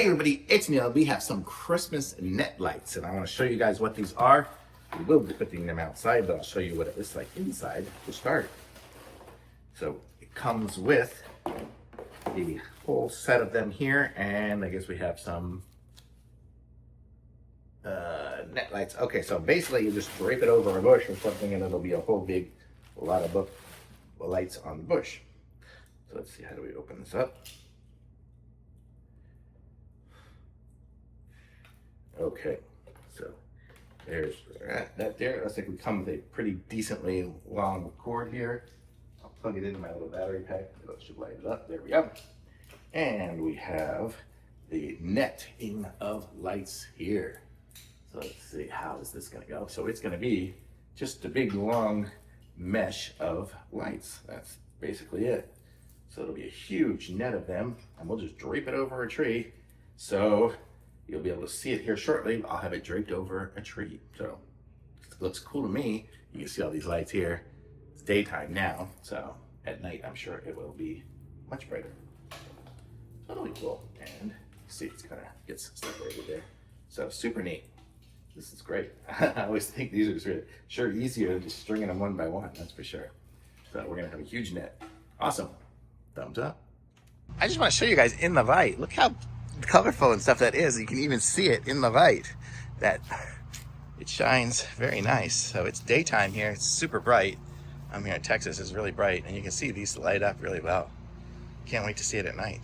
Hey everybody, it's Neil. We have some Christmas net lights and I want to show you guys what these are. We will be putting them outside, but I'll show you what it looks like inside to start. So it comes with the whole set of them here, and I guess we have some net lights. Okay, so basically you just drape it over a bush or something and it'll be a whole big lot of lights on the bush. So let's see, how do we open this up? Okay, so there's that there. Looks like we come with a pretty decently long cord here. I'll plug it into my little battery pack. That should light it up. There we go. And we have the netting of lights here. So let's see, how is this gonna go? So it's gonna be just a big long mesh of lights. That's basically it. So it'll be a huge net of them, and we'll just drape it over a tree. So you'll be able to see it here shortly. I'll have it draped over a tree. So it looks cool to me. You can see all these lights here. It's daytime now, so at night I'm sure it will be much brighter. Totally cool. And you see it's kind of gets separated there. So super neat. This is great. I always think these are sure easier than just stringing them one by one, that's for sure. So we're gonna have a huge net. Awesome. Thumbs up. I just want to show you guys in the light. Look how colorful and stuff that is. You can even see it in the light. That it shines very nice. So it's daytime here. It's super bright. I'm here in Texas. It's really bright, and you can see these light up really well. Can't wait to see it at night.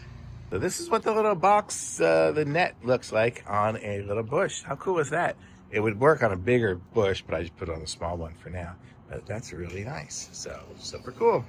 So this is what the little box, the net looks like on a little bush. How cool is that? It would work on a bigger bush, but I just put it on a small one for now. But that's really nice. So super cool.